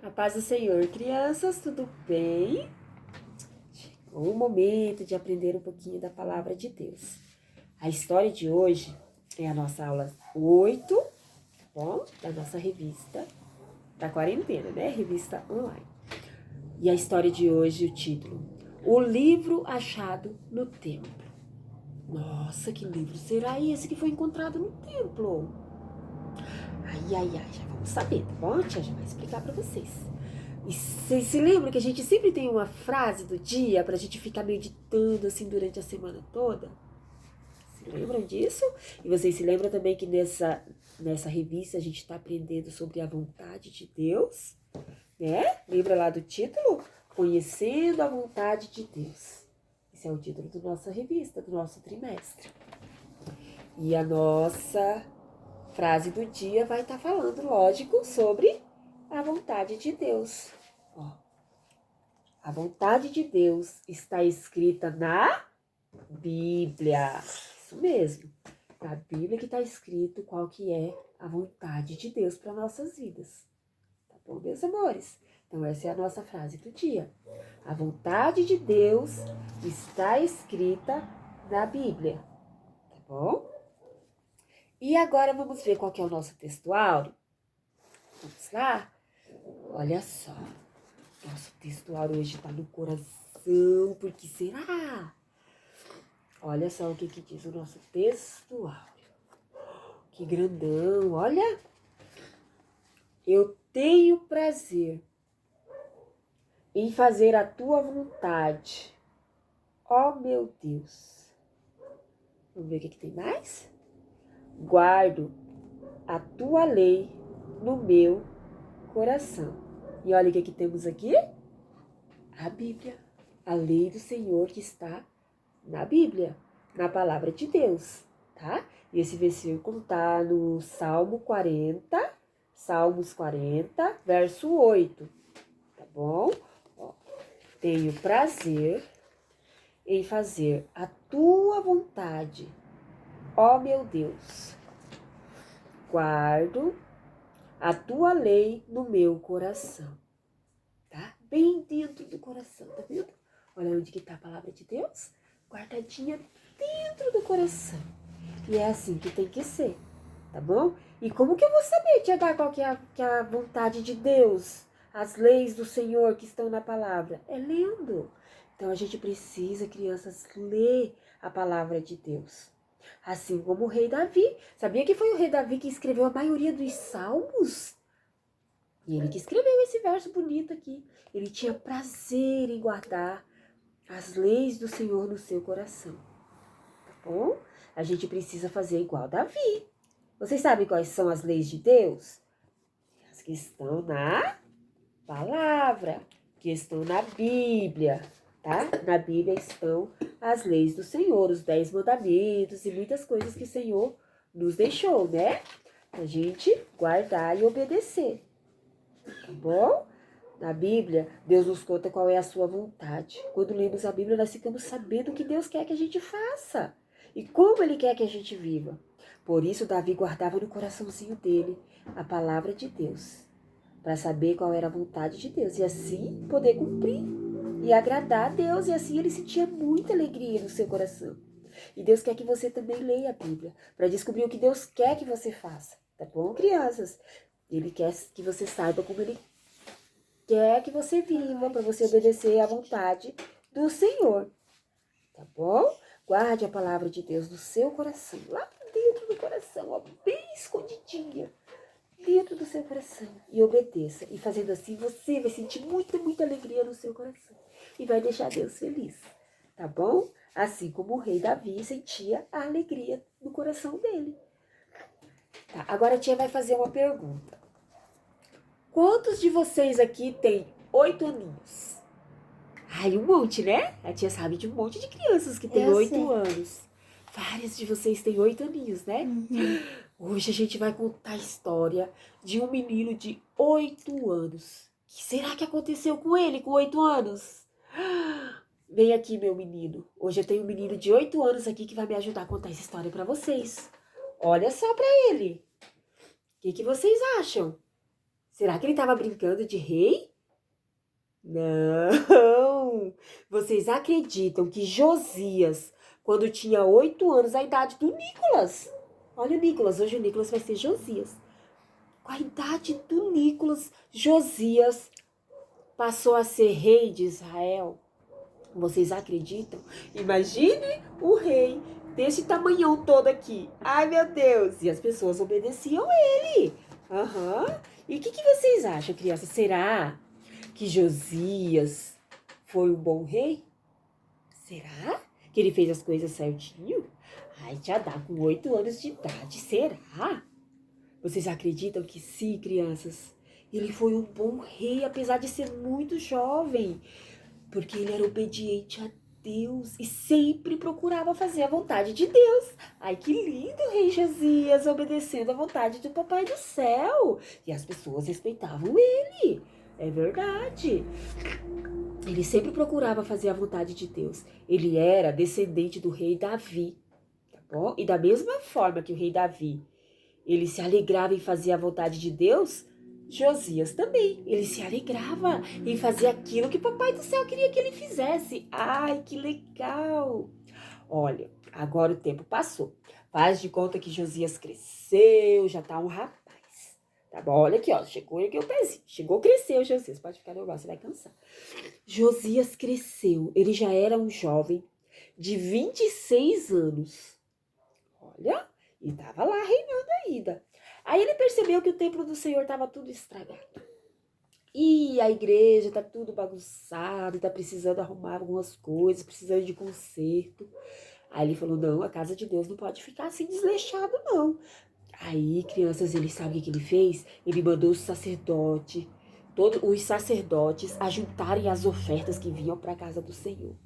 A paz do Senhor, crianças, tudo bem? Chegou o momento de aprender um pouquinho da palavra de Deus. A história de hoje é a nossa aula 8, tá bom? Da nossa revista da quarentena, né? Revista online. E a história de hoje, o título: O livro achado no templo. Nossa, que livro será esse que foi encontrado no templo? Ai, já vamos saber, tá bom? A tia já vai explicar pra vocês. E vocês se lembram que a gente sempre tem uma frase do dia pra gente ficar meditando assim durante a semana toda? Se lembram disso? E vocês se lembram também que nessa revista a gente está aprendendo sobre a vontade de Deus? Né? Lembra lá do título? Conhecendo a vontade de Deus. Esse é o título da nossa revista, do nosso trimestre. E a nossa frase do dia vai estar falando, lógico, sobre a vontade de Deus. Ó, a vontade de Deus está escrita na Bíblia. Isso mesmo. Na Bíblia que está escrito qual que é a vontade de Deus para nossas vidas. Tá bom, meus amores? Então essa é a nossa frase do dia. A vontade de Deus está escrita na Bíblia. Tá bom? E agora vamos ver qual que é o nosso textuário. Vamos lá? Olha só. Nosso textuário hoje está no coração. Por que será? Olha só o que diz o nosso textuário. Que grandão, olha. Eu tenho prazer em fazer a tua vontade, ó meu Deus. Vamos ver o que tem mais? Guardo a tua lei no meu coração. E olha o que temos aqui? A Bíblia. A lei do Senhor que está na Bíblia, na palavra de Deus, tá? E esse versículo tá no Salmos 40, verso 8, tá bom? Ó, tenho prazer em fazer a tua vontade, ó meu Deus. Guardo a tua lei no meu coração, tá? Bem dentro do coração, tá vendo? Olha onde que tá a palavra de Deus, guardadinha dentro do coração. E é assim que tem que ser, tá bom? E como que eu vou saber, Tia Dá, qual que é a vontade de Deus? As leis do Senhor que estão na palavra? É lendo. Então a gente precisa, crianças, ler a palavra de Deus. Assim como o rei Davi. Sabia que foi o rei Davi que escreveu a maioria dos salmos? E ele que escreveu esse verso bonito aqui. Ele tinha prazer em guardar as leis do Senhor no seu coração. Tá bom? A gente precisa fazer igual Davi. Vocês sabem quais são as leis de Deus? As que estão na palavra, que estão na Bíblia, tá? Na Bíblia estão as leis do Senhor, os 10 mandamentos e muitas coisas que o Senhor nos deixou, né? A gente guardar e obedecer, tá bom? Na Bíblia, Deus nos conta qual é a sua vontade. Quando lemos a Bíblia, nós ficamos sabendo o que Deus quer que a gente faça e como Ele quer que a gente viva. Por isso, Davi guardava no coraçãozinho dele a palavra de Deus, para saber qual era a vontade de Deus e assim poder cumprir e agradar a Deus. E assim ele sentia muita alegria no seu coração. E Deus quer que você também leia a Bíblia, para descobrir o que Deus quer que você faça, tá bom, crianças? Ele quer que você saiba como Ele quer que você viva, para você obedecer à vontade do Senhor, tá bom? Guarde a palavra de Deus no seu coração, lá dentro do coração, ó, bem escondidinha, dentro do seu coração, e obedeça. E fazendo assim, você vai sentir muita, muita alegria no seu coração e vai deixar Deus feliz, tá bom? Assim como o rei Davi sentia a alegria no coração dele. Tá, agora a tia vai fazer uma pergunta. Quantos de vocês aqui tem 8 aninhos? Ai, um monte, né? A tia sabe de um monte de crianças que tem 8 anos. Várias de vocês têm 8 aninhos, né? Hoje a gente vai contar a história de um menino de 8 anos. O que será que aconteceu com ele com 8 anos? Vem aqui, meu menino. Hoje eu tenho um menino de 8 anos aqui que vai me ajudar a contar essa história pra vocês. Olha só pra ele. O que vocês acham? Será que ele estava brincando de rei? Não! Vocês acreditam que Josias, quando tinha 8 anos, a idade do Nicolas? Olha o Nicolas, hoje o Nicolas vai ser Josias. Com a idade do Nicolas, Josias passou a ser rei de Israel. Vocês acreditam? Imagine o rei desse tamanhão todo aqui. Ai, meu Deus! E as pessoas obedeciam ele. Aham. E o que vocês acham, crianças? Será que Josias foi um bom rei? Será que ele fez as coisas certinho? Ai, já dá com 8 anos de idade. Será? Vocês acreditam que sim, crianças? Ele foi um bom rei, apesar de ser muito jovem. Porque ele era obediente a Deus e sempre procurava fazer a vontade de Deus. Ai, que lindo, rei Josias, obedecendo a vontade do Papai do Céu. E as pessoas respeitavam ele. É verdade. Ele sempre procurava fazer a vontade de Deus. Ele era descendente do rei Davi, tá bom? E da mesma forma que o rei Davi, ele se alegrava em fazer a vontade de Deus, Josias também. Ele se alegrava em fazer aquilo que o Papai do Céu queria que ele fizesse. Ai, que legal! Olha, agora o tempo passou. Faz de conta que Josias cresceu, já tá um rapaz. Tá bom? Olha aqui, ó. Chegou aqui o pezinho. Chegou, cresceu, Josias. Pode ficar normal, você vai cansar. Josias cresceu. Ele já era um jovem de 26 anos. Olha, e tava lá reinando ainda. Aí ele percebeu que o templo do Senhor estava tudo estragado. E a igreja tá tudo bagunçado, tá precisando arrumar algumas coisas, precisando de conserto. Aí ele falou, não, a casa de Deus não pode ficar assim desleixado, não. Aí, crianças, ele sabe o que ele fez? Ele mandou os sacerdotes a juntarem as ofertas que vinham para a casa do Senhor,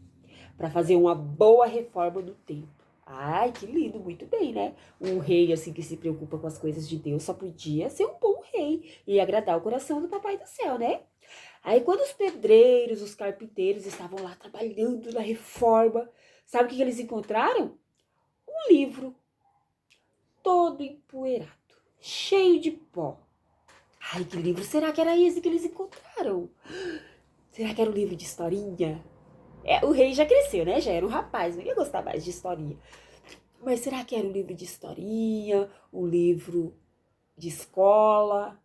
para fazer uma boa reforma no templo. Ai, que lindo, muito bem, né? Um rei assim que se preocupa com as coisas de Deus só podia ser um bom rei e agradar o coração do Papai do Céu, né? Aí quando os pedreiros, os carpinteiros estavam lá trabalhando na reforma, sabe o que eles encontraram? Um livro todo empoeirado, cheio de pó. Ai, que livro será que era esse que eles encontraram? Será que era um livro de historinha? O rei já cresceu, né? Já era um rapaz, não ia gostar mais de historinha. Mas será que era um livro de historinha? Um livro de escola?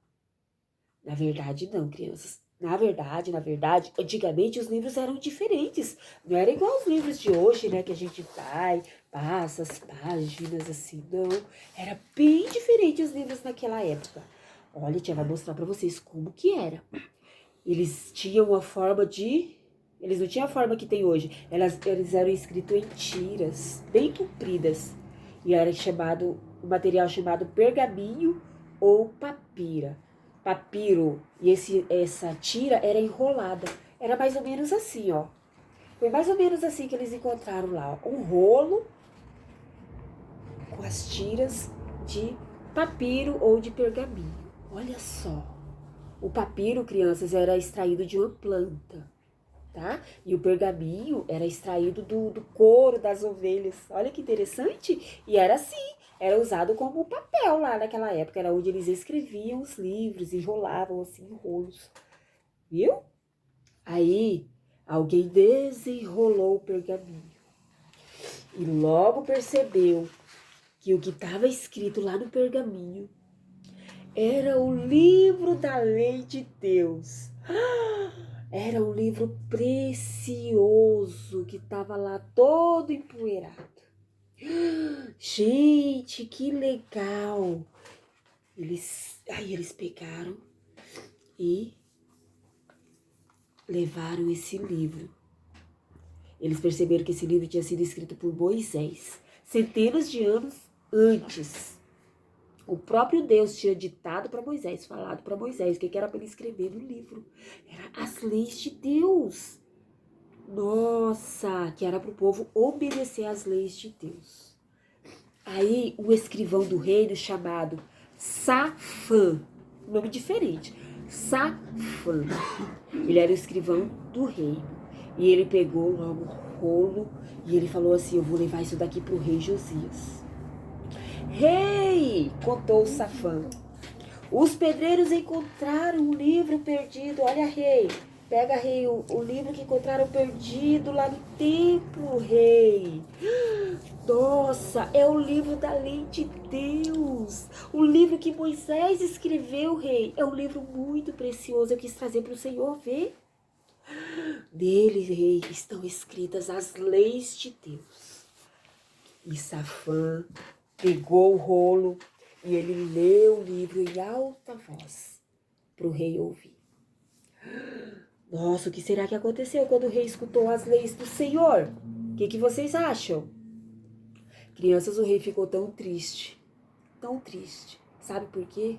Na verdade, não, crianças. Na verdade, antigamente os livros eram diferentes. Não era igual os livros de hoje, né? Que a gente vai, passa as páginas assim, não. Era bem diferente os livros naquela época. Olha, a tia vai mostrar pra vocês como que era. Eles tinham uma forma de... Eles não tinham a forma que tem hoje. Eles eram escritos em tiras, bem compridas. E era um material chamado pergaminho ou papira. Papiro. E essa tira era enrolada. Era mais ou menos assim, ó. Foi mais ou menos assim que eles encontraram lá. Ó. Um rolo com as tiras de papiro ou de pergaminho. Olha só. O papiro, crianças, era extraído de uma planta, tá? E o pergaminho era extraído do couro das ovelhas. Olha que interessante. E era assim, era usado como papel lá naquela época. Era onde eles escreviam os livros, enrolavam assim em rolos. Viu? Aí, alguém desenrolou o pergaminho. E logo percebeu que o que estava escrito lá no pergaminho era o livro da lei de Deus. Era um livro precioso que estava lá todo empoeirado. Gente, que legal! Aí eles pegaram e levaram esse livro. Eles perceberam que esse livro tinha sido escrito por Moisés, centenas de anos antes. O próprio Deus tinha ditado para Moisés, falado para Moisés o que era para ele escrever no livro. Era as leis de Deus. Nossa, que era para o povo obedecer às leis de Deus. Aí o escrivão do reino chamado Safã, nome diferente, Safã, ele era o escrivão do reino. E ele pegou logo o rolo e ele falou assim, eu vou levar isso daqui para o rei Josias. Rei, contou o Safã, Os pedreiros encontraram um livro perdido. Olha, rei. Pega, rei, o livro que encontraram perdido lá no templo, rei. Nossa, é o livro da lei de Deus. O livro que Moisés escreveu, rei. É um livro muito precioso. Eu quis trazer para o Senhor ver. Nele, rei, estão escritas as leis de Deus. E Safã pegou o rolo e ele leu o livro em alta voz para o rei ouvir. Nossa, o que será que aconteceu quando o rei escutou as leis do Senhor? O que vocês acham? Crianças, o rei ficou tão triste. Tão triste. Sabe por quê?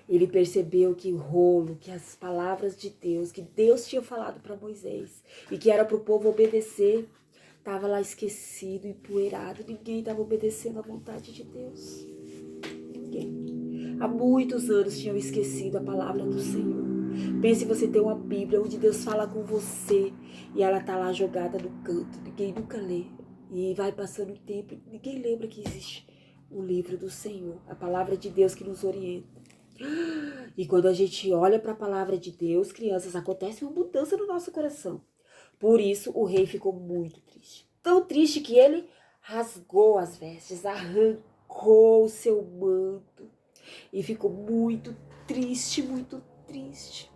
Ele percebeu que o rolo, que as palavras de Deus, que Deus tinha falado para Moisés e que era para o povo obedecer, estava lá esquecido, empoeirado. Ninguém estava obedecendo à vontade de Deus. Ninguém. Há muitos anos tinham esquecido a palavra do Senhor. Pense você ter uma Bíblia onde Deus fala com você e ela está lá jogada no canto. Ninguém nunca lê. E vai passando o tempo, ninguém lembra que existe o livro do Senhor, a palavra de Deus que nos orienta. E quando a gente olha para a palavra de Deus, crianças, acontece uma mudança no nosso coração. Por isso, o rei ficou muito triste. Tão triste que ele rasgou as vestes, arrancou o seu manto e ficou muito triste, muito triste.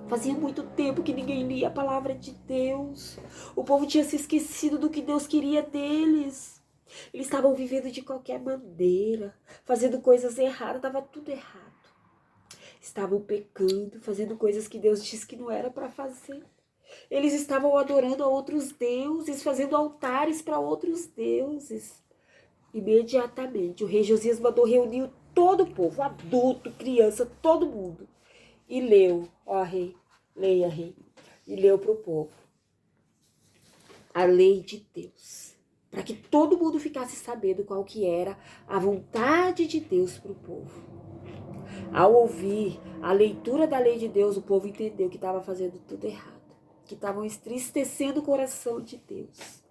Fazia muito tempo que ninguém lia a palavra de Deus. O povo tinha se esquecido do que Deus queria deles. Eles estavam vivendo de qualquer maneira, fazendo coisas erradas, estava tudo errado. Estavam pecando, fazendo coisas que Deus disse que não era para fazer. Eles estavam adorando a outros deuses, fazendo altares para outros deuses. Imediatamente, o rei Josias mandou reunir todo o povo, adulto, criança, todo mundo. E leu, ó rei, leia rei, e leu para o povo a lei de Deus. Para que todo mundo ficasse sabendo qual que era a vontade de Deus para o povo. Ao ouvir a leitura da lei de Deus, o povo entendeu que estava fazendo tudo errado. Que estavam entristecendo o coração de Deus.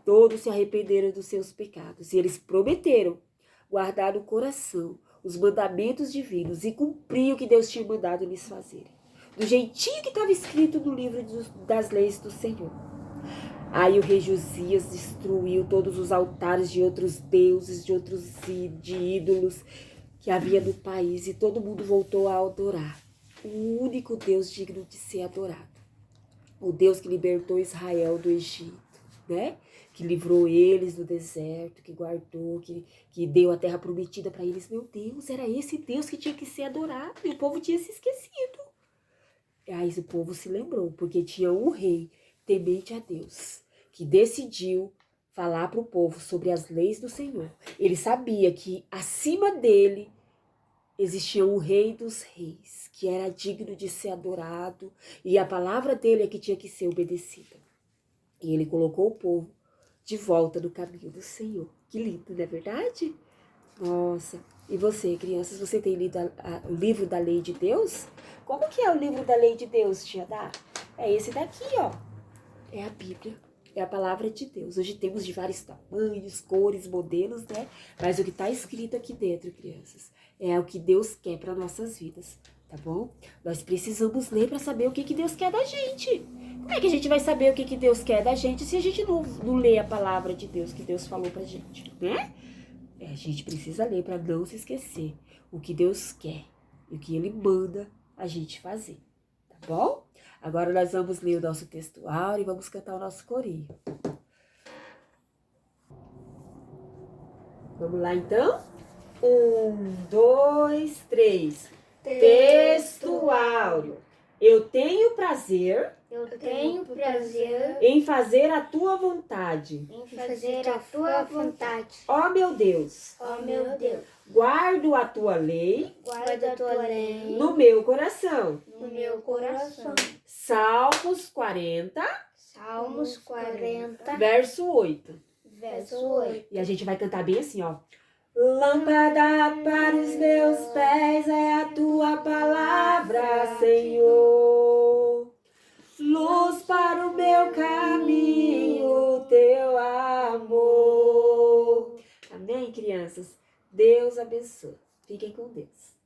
Todos se arrependeram dos seus pecados. E eles prometeram guardar no coração os mandamentos divinos e cumprir o que Deus tinha mandado eles fazerem. Do jeitinho que estava escrito no livro das leis do Senhor. Aí o rei Josias destruiu todos os altares de outros deuses, de ídolos que havia no país. E todo mundo voltou a adorar o único Deus digno de ser adorado. O Deus que libertou Israel do Egito, né? Que livrou eles do deserto, que guardou, que deu a terra prometida para eles. Meu Deus, era esse Deus que tinha que ser adorado. E o povo tinha se esquecido. E aí o povo se lembrou, porque tinha um rei temente a Deus, que decidiu falar para o povo sobre as leis do Senhor. Ele sabia que acima dele existia um rei dos reis, que era digno de ser adorado, e a palavra dele é que tinha que ser obedecida. E ele colocou o povo de volta no caminho do Senhor. Que lindo, não é verdade? Nossa, e você, crianças, você tem lido o livro da lei de Deus? Como que é o livro da lei de Deus, tia Dá? É esse daqui, ó. É a Bíblia, é a palavra de Deus. Hoje temos de vários tamanhos, cores, modelos, né? Mas o que está escrito aqui dentro, crianças, é o que Deus quer para nossas vidas, tá bom? Nós precisamos ler para saber o que Deus quer da gente. Como é que a gente vai saber o que Deus quer da gente se a gente não lê a palavra de Deus que Deus falou pra gente, né? A gente precisa ler para não se esquecer o que Deus quer e o que Ele manda a gente fazer, tá bom? Agora nós vamos ler o nosso textual e vamos cantar o nosso corinho. Vamos lá então? 1, 2, 3. Textual. Eu tenho prazer em fazer a tua vontade. Ó meu Deus, guardo a tua lei no meu coração. Salmos 40, verso 8. E a gente vai cantar bem assim, ó. Lâmpada para os meus pés é a tua palavra, Senhor. Luz para o meu caminho, teu amor. Amém, crianças? Deus abençoe. Fiquem com Deus.